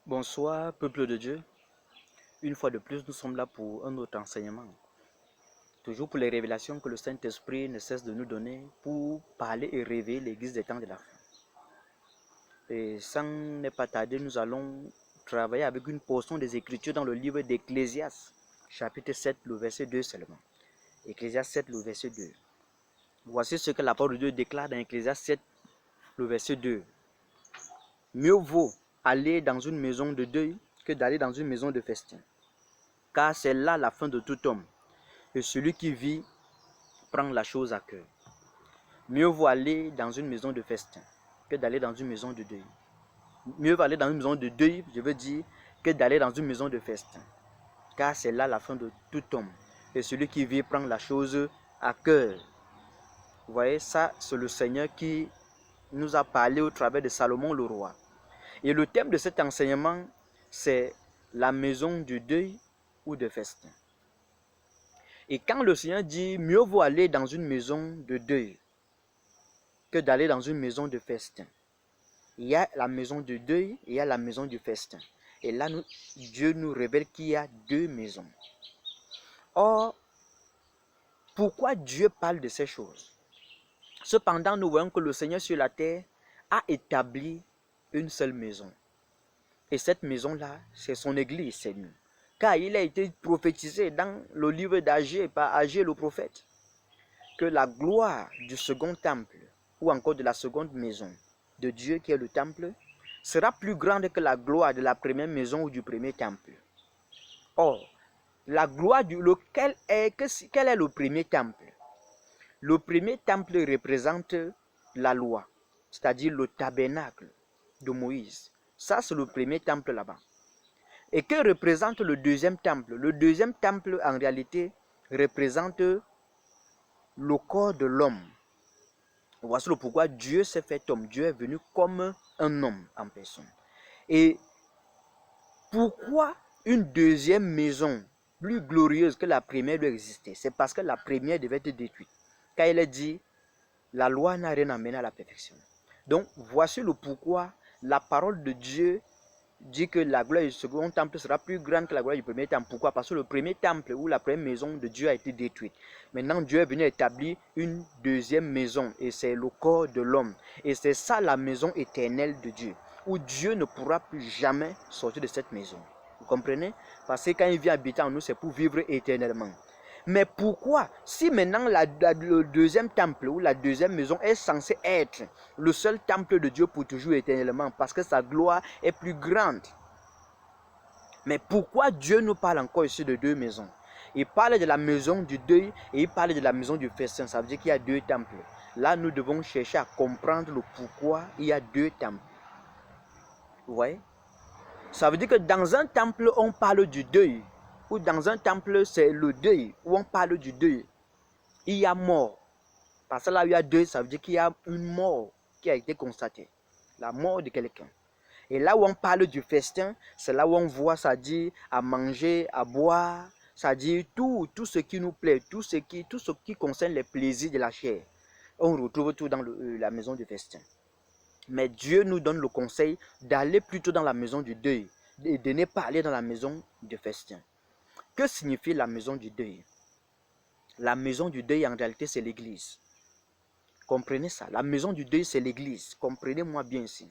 Bonsoir, peuple de Dieu. Une fois de plus, nous sommes là pour un autre enseignement. Toujours pour les révélations que le Saint-Esprit ne cesse de nous donner pour parler et révéler l'Église des temps de la fin. Et sans ne pas tarder, nous allons travailler avec une portion des Écritures dans le livre d'Ecclésiaste, chapitre 7, le verset 2 seulement. Ecclésiaste 7, le verset 2. Voici ce que la parole de Dieu déclare dans Ecclésiaste 7, le verset 2. Mieux vaut aller dans une maison de deuil que d'aller dans une maison de festin. Car c'est là la fin de tout homme, et celui qui vit prend la chose à cœur. Mieux vaut aller dans une maison de festin que d'aller dans une maison de deuil. Mieux vaut aller dans une maison de deuil, je veux dire, que d'aller dans une maison de festin. Car c'est là la fin de tout homme, et celui qui vit prend la chose à cœur. Vous voyez, ça, c'est le Seigneur qui nous a parlé au travers de Salomon le roi. Et le thème de cet enseignement, c'est la maison du deuil ou de festin. Et quand le Seigneur dit mieux vaut aller dans une maison de deuil que d'aller dans une maison de festin, il y a la maison de deuil et il y a la maison du festin. Et là, Dieu nous révèle qu'il y a deux maisons. Or, pourquoi Dieu parle de ces choses? Cependant, nous voyons que le Seigneur sur la terre a établi une seule maison. Et cette maison-là, c'est son église, c'est nous. Car il a été prophétisé dans le livre d'Agé, par Agé le prophète, que la gloire du second temple, ou encore de la seconde maison de Dieu qui est le temple, sera plus grande que la gloire de la première maison ou du premier temple. Or, la gloire quel est le premier temple? Le premier temple représente la loi, c'est-à-dire le tabernacle de Moïse. Ça, c'est le premier temple là-bas. Et que représente le deuxième temple? Le deuxième temple, en réalité, représente le corps de l'homme. Voici le pourquoi Dieu s'est fait homme. Dieu est venu comme un homme en personne. Et pourquoi une deuxième maison plus glorieuse que la première doit exister? C'est parce que la première devait être détruite. Car il est dit, la loi n'a rien amené à la perfection. Donc, voici le pourquoi la parole de Dieu dit que la gloire du second temple sera plus grande que la gloire du premier temple. Pourquoi? Parce que le premier temple ou la première maison de Dieu a été détruite. Maintenant, Dieu est venu établir une deuxième maison et c'est le corps de l'homme. Et c'est ça la maison éternelle de Dieu, où Dieu ne pourra plus jamais sortir de cette maison. Vous comprenez? Parce que quand il vient habiter en nous, c'est pour vivre éternellement. Mais pourquoi? Si maintenant le deuxième temple ou la deuxième maison est censée être le seul temple de Dieu pour toujours éternellement, parce que sa gloire est plus grande. Mais pourquoi Dieu nous parle encore ici de deux maisons? Il parle de la maison du deuil et il parle de la maison du festin. Ça veut dire qu'il y a deux temples. Là, nous devons chercher à comprendre le pourquoi il y a deux temples. Vous voyez? Ça veut dire que dans un temple, on parle du deuil. Ou dans un temple, c'est le deuil, où on parle du deuil. Il y a mort. Parce que là, il y a deuil, ça veut dire qu'il y a une mort qui a été constatée. La mort de quelqu'un. Et là où on parle du festin, c'est là où on voit, ça dit, à manger, à boire, ça dit tout ce qui nous plaît, tout ce qui concerne les plaisirs de la chair. On retrouve tout dans la maison du festin. Mais Dieu nous donne le conseil d'aller plutôt dans la maison du deuil et de ne pas aller dans la maison du festin. Que signifie la maison du deuil? La maison du deuil, en réalité, c'est l'église. Comprenez ça. La maison du deuil, c'est l'église. Comprenez-moi bien ici.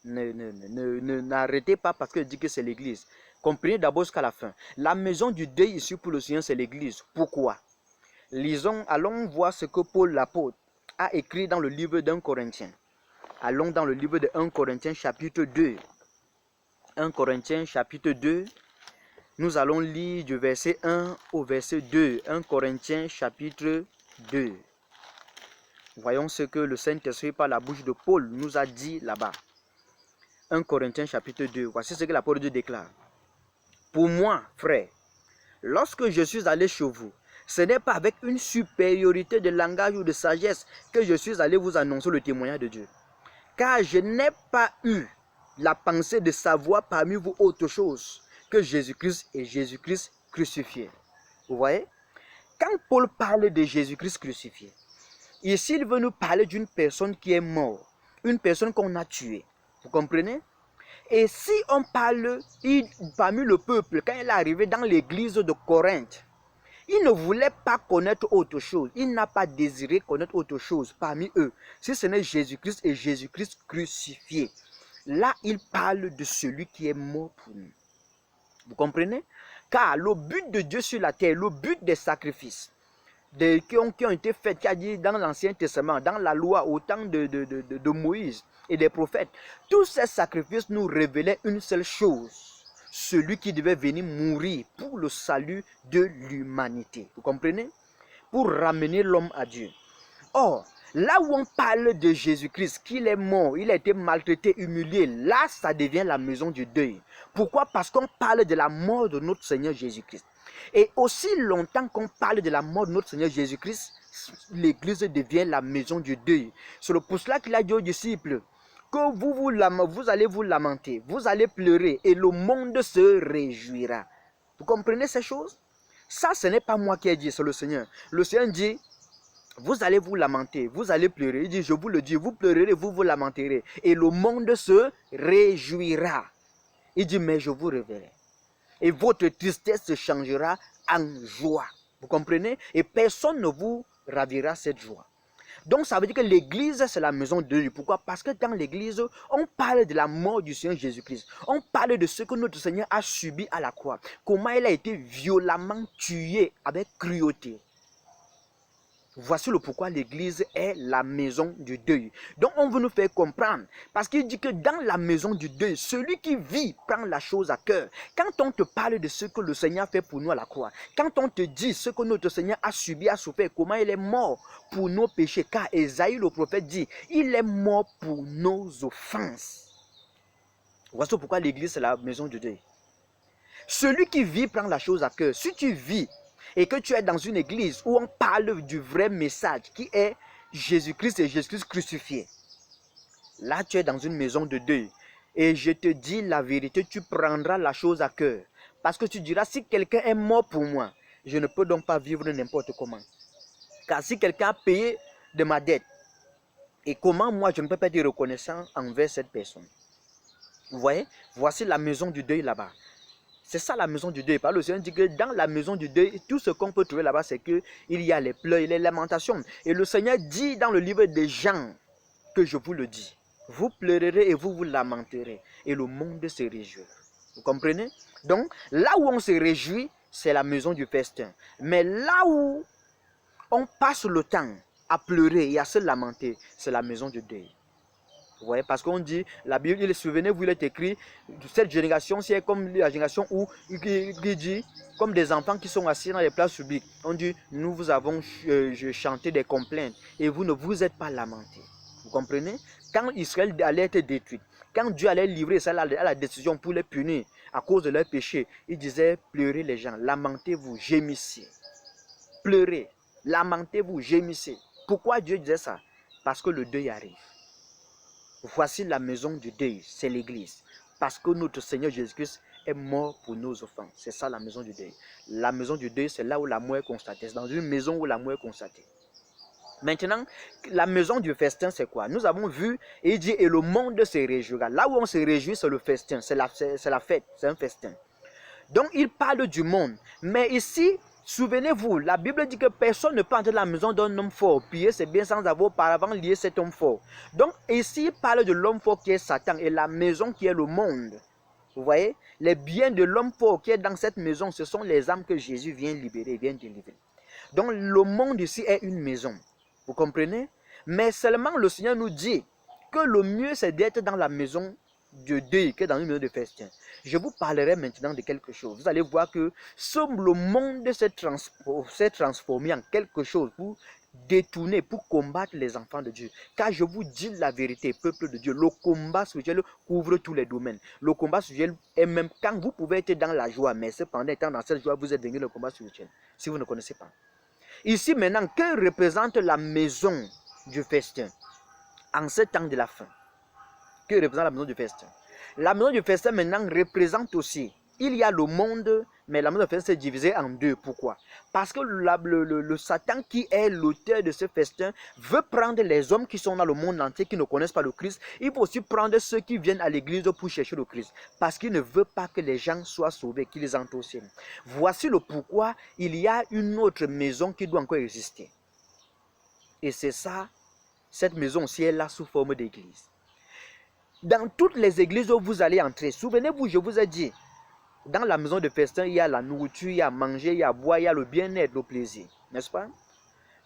N'arrêtez pas parce que je dis que c'est l'église. Comprenez d'abord jusqu'à la fin. La maison du deuil ici pour le Seigneur, c'est l'église. Pourquoi? Lisons, allons voir ce que Paul l'apôtre a écrit dans le livre d'1 Corinthiens. Allons dans le livre de 1 Corinthiens chapitre 2. 1 Corinthiens chapitre 2. Nous allons lire du verset 1 au verset 2. 1 Corinthiens chapitre 2. Voyons ce que le Saint-Esprit par la bouche de Paul nous a dit là-bas. 1 Corinthiens chapitre 2. Voici ce que la parole de Dieu déclare. Pour moi, frère, lorsque je suis allé chez vous, ce n'est pas avec une supériorité de langage ou de sagesse que je suis allé vous annoncer le témoignage de Dieu. Car je n'ai pas eu la pensée de savoir parmi vous autre chose que Jésus-Christ et Jésus-Christ crucifié. Vous voyez? Quand Paul parle de Jésus-Christ crucifié, ici il veut nous parler d'une personne qui est morte, une personne qu'on a tuée. Vous comprenez? Et si on parle parmi le peuple, quand il est arrivé dans l'église de Corinthe, il ne voulait pas connaître autre chose. Il n'a pas désiré connaître autre chose parmi eux, si ce n'est Jésus-Christ et Jésus-Christ crucifié. Là, il parle de celui qui est mort pour nous. Vous comprenez? Car le but de Dieu sur la terre, le but des sacrifices qui ont été faits, qui a dit dans l'Ancien Testament, dans la loi, au temps de Moïse et des prophètes, tous ces sacrifices nous révélaient une seule chose: celui qui devait venir mourir pour le salut de l'humanité. Vous comprenez? Pour ramener l'homme à Dieu. Or, là où on parle de Jésus-Christ, qu'il est mort, il a été maltraité, humilié, là, ça devient la maison du deuil. Pourquoi? Parce qu'on parle de la mort de notre Seigneur Jésus-Christ. Et aussi longtemps qu'on parle de la mort de notre Seigneur Jésus-Christ, l'église devient la maison du deuil. C'est pour cela qu'il a dit aux disciples que vous allez vous lamenter, vous allez pleurer et le monde se réjouira. Vous comprenez ces choses? Ça, ce n'est pas moi qui ai dit, c'est le Seigneur. Le Seigneur dit: vous allez vous lamenter, vous allez pleurer. Il dit: je vous le dis, vous pleurerez, vous vous lamenterez. Et le monde se réjouira. Il dit: mais je vous révélerai. Et votre tristesse se changera en joie. Vous comprenez? Et personne ne vous ravira cette joie. Donc ça veut dire que l'église, c'est la maison de Dieu. Pourquoi? Parce que dans l'église, on parle de la mort du Seigneur Jésus-Christ. On parle de ce que notre Seigneur a subi à la croix. Comment il a été violemment tué avec cruauté. Voici le pourquoi l'église est la maison du deuil. Donc on veut nous faire comprendre. Parce qu'il dit que dans la maison du deuil, celui qui vit prend la chose à cœur. Quand on te parle de ce que le Seigneur fait pour nous à la croix, quand on te dit ce que notre Seigneur a subi, a souffert, comment il est mort pour nos péchés, car Ésaïe le prophète dit: il est mort pour nos offenses. Voici pourquoi l'église c'est la maison du deuil. Celui qui vit prend la chose à cœur. Si tu vis et que tu es dans une église où on parle du vrai message qui est Jésus-Christ et Jésus-Christ crucifié, là tu es dans une maison de deuil. Et je te dis la vérité, tu prendras la chose à cœur. Parce que tu diras: si quelqu'un est mort pour moi, je ne peux donc pas vivre n'importe comment. Car si quelqu'un a payé de ma dette, et comment moi je ne peux pas être reconnaissant envers cette personne? Vous voyez? Voici la maison du deuil là-bas. C'est ça la maison du deuil. Par le Seigneur dit que dans la maison du deuil, tout ce qu'on peut trouver là-bas, c'est qu'il y a les pleurs et les lamentations. Et le Seigneur dit dans le livre des Jean, que je vous le dis: vous pleurerez et vous vous lamenterez, et le monde se réjouira. Vous comprenez? Donc, là où on se réjouit, c'est la maison du festin. Mais là où on passe le temps à pleurer et à se lamenter, c'est la maison du deuil. Vous voyez, parce qu'on dit, la Bible, souvenez-vous, il est écrit, cette génération, c'est comme la génération où il dit, comme des enfants qui sont assis dans les places publiques. On dit: nous vous avons chanté des complaintes et vous ne vous êtes pas lamentés. Vous comprenez? Quand Israël allait être détruit, quand Dieu allait livrer ça à la décision pour les punir à cause de leurs péchés, il disait: pleurez les gens, lamentez-vous, gémissez. Pleurez, lamentez-vous, gémissez. Pourquoi Dieu disait ça? Parce que le deuil arrive. Voici la maison du deuil, c'est l'église. Parce que notre Seigneur Jésus-Christ est mort pour nos offenses. C'est ça la maison du deuil. La maison du deuil, c'est là où la mort est constatée. C'est dans une maison où la mort est constatée. Maintenant, la maison du festin, c'est quoi? Nous avons vu, et il dit: et le monde se réjouira. Là où on se réjouit, c'est le festin, c'est la fête, c'est un festin. Donc, il parle du monde. Mais ici, souvenez-vous, la Bible dit que personne ne peut entrer dans la maison d'un homme fort, piller ses biens sans avoir auparavant lié cet homme fort. Donc ici, il parle de l'homme fort qui est Satan et la maison qui est le monde. Vous voyez? Les biens de l'homme fort qui est dans cette maison, ce sont les âmes que Jésus vient libérer, vient délivrer. Donc le monde ici est une maison. Vous comprenez? Mais seulement le Seigneur nous dit que le mieux c'est d'être dans la maison de deuil que dans une maison de festin. Je vous parlerai maintenant de quelque chose. Vous allez voir que le monde s'est transformé en quelque chose pour détourner, pour combattre les enfants de Dieu. Car je vous dis la vérité, peuple de Dieu, le combat spirituel couvre tous les domaines. Le combat spirituel est même quand vous pouvez être dans la joie, mais cependant étant dans cette joie, vous êtes venu le combat spirituel, si vous ne connaissez pas. Ici maintenant, que représente la maison du festin en ce temps de la fin? Que représente la maison du festin? La maison du festin maintenant représente aussi, il y a le monde Mais la maison de festin s'est divisée en deux. Pourquoi? Parce que le Satan qui est l'auteur de ce festin veut prendre les hommes qui sont dans le monde entier, qui ne connaissent pas le Christ. Il veut aussi prendre ceux qui viennent à l'église pour chercher le Christ. Parce qu'il ne veut pas que les gens soient sauvés, qu'ils entrent au ciel. Voici le pourquoi il y a une autre maison qui doit encore exister. Et c'est ça, cette maison aussi est là sous forme d'église. Dans toutes les églises où vous allez entrer, souvenez-vous, je vous ai dit, dans la maison de festin, il y a la nourriture, il y a à manger, il y a à boire, il y a le bien-être, le plaisir. N'est-ce pas?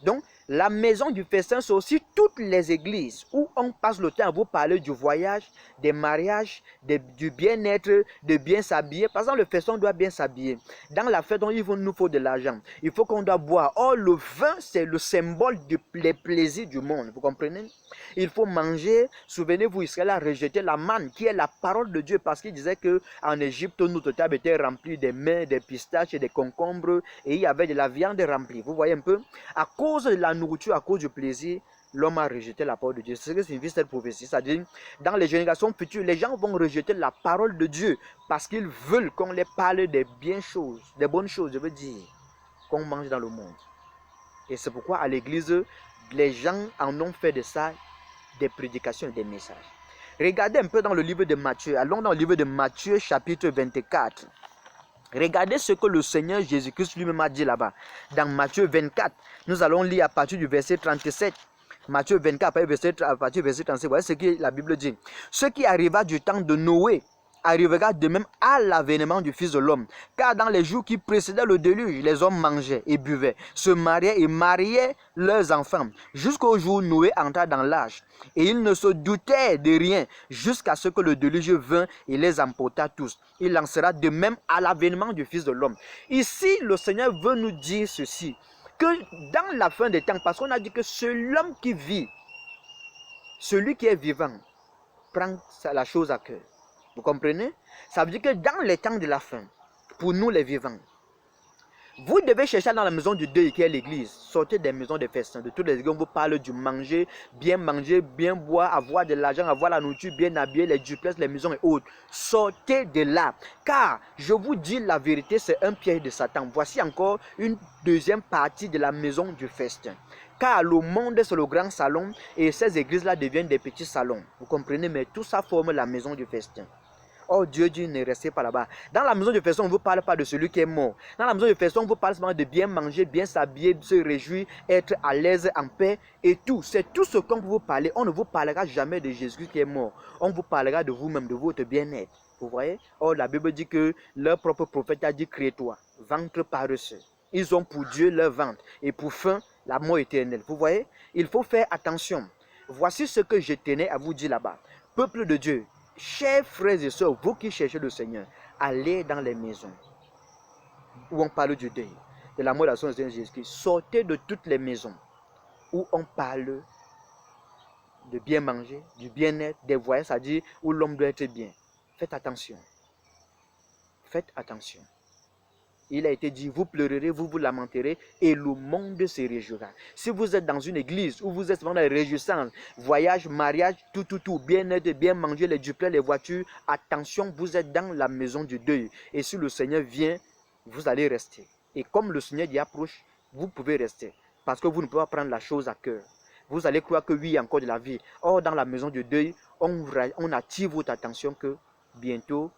Donc, la maison du festin, c'est aussi toutes les églises où on passe le temps à vous parler du voyage, des mariages, du bien-être, de bien s'habiller. Par exemple, le festin, on doit bien s'habiller. Dans la fête, il nous faut de l'argent. Il faut qu'on doit boire. Or, le vin, c'est le symbole des plaisirs du monde. Vous comprenez? Il faut manger. Souvenez-vous, Israël a rejeté la manne, qui est la parole de Dieu, parce qu'il disait qu'en Égypte, notre table était remplie de mets, des pistaches et des concombres, et il y avait de la viande remplie. Vous voyez un peu? À cause de la nourriture, à cause du plaisir, l'homme a rejeté la parole de Dieu. C'est ce que signifie cette prophétie. C'est-à-dire, dans les générations futures, les gens vont rejeter la parole de Dieu parce qu'ils veulent qu'on les parle des bien choses, des bonnes choses, je veux dire, qu'on mange dans le monde. Et c'est pourquoi à l'église, les gens en ont fait de ça des prédications et des messages. Regardez un peu dans le livre de Matthieu. Allons dans le livre de Matthieu, chapitre 24. Regardez ce que le Seigneur Jésus-Christ lui-même a dit là-bas. Dans Matthieu 24, nous allons lire à partir du verset 37. Matthieu 24, à partir du verset 37, voyez ce que la Bible dit. Ce qui arriva du temps de Noé arrivera de même à l'avènement du Fils de l'homme. Car dans les jours qui précédaient le déluge, les hommes mangeaient et buvaient, se mariaient et mariaient leurs enfants, jusqu'au jour où Noé entra dans l'âge. Et ils ne se doutaient de rien jusqu'à ce que le déluge vint et les emporta tous. Il en sera de même à l'avènement du Fils de l'homme. Ici, le Seigneur veut nous dire ceci, que dans la fin des temps, parce qu'on a dit que c'est l'homme qui vit, celui qui est vivant, prend la chose à cœur. Vous comprenez? Ça veut dire que dans les temps de la fin, pour nous les vivants, vous devez chercher dans la maison du deuil qui est l'église. Sortez des maisons de festin, de toutes les églises. On vous parle du manger, bien boire, avoir de l'argent, avoir la nourriture, bien habillé, les duplex, les maisons et autres. Sortez de là. Car, je vous dis la vérité, c'est un piège de Satan. Voici encore une deuxième partie de la maison du festin. Car le monde, c'est le grand salon et ces églises-là deviennent des petits salons. Vous comprenez? Mais tout ça forme la maison du festin. Oh, Dieu dit, ne restez pas là-bas. Dans la maison de festin, on ne vous parle pas de celui qui est mort. Dans la maison de festin, on vous parle seulement de bien manger, bien s'habiller, se réjouir, être à l'aise, en paix et tout. C'est tout ce qu'on peut vous parler. On ne vous parlera jamais de Jésus qui est mort. On vous parlera de vous-même, de votre bien-être. Vous voyez? Oh, la Bible dit que leur propre prophète a dit, crée-toi, ventre paresseux. Ils ont pour Dieu leur ventre et pour fin, la mort éternelle. Vous voyez? Il faut faire attention. Voici ce que je tenais à vous dire là-bas. Peuple de Dieu, chers frères et sœurs, vous qui cherchez le Seigneur, allez dans les maisons où on parle du deuil, de la mort de la Seigneur Jésus-Christ. Sortez de toutes les maisons où on parle de bien manger, du bien-être, des voyages, c'est-à-dire où l'homme doit être bien. Faites attention. Faites attention. Il a été dit, vous pleurerez, vous vous lamenterez et le monde se réjouira. Si vous êtes dans une église où vous êtes dans les réjouissances, voyage, mariage, tout, bien-être, bien manger, les duplex, les voitures, attention, vous êtes dans la maison du deuil. Et si le Seigneur vient, vous allez rester. Et comme le Seigneur y approche, vous pouvez rester. Parce que vous ne pouvez pas prendre la chose à cœur. Vous allez croire que oui, il y a encore de la vie. Or, dans la maison du deuil, on attire votre attention que bientôt,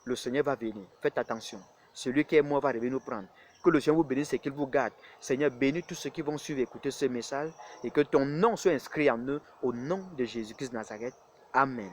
le Seigneur va venir. Faites attention. Celui qui est mort va revenir nous prendre. Que le Seigneur vous bénisse et qu'il vous garde. Seigneur, bénis tous ceux qui vont suivre et écouter ce message et que ton nom soit inscrit en eux au nom de Jésus-Christ de Nazareth. Amen.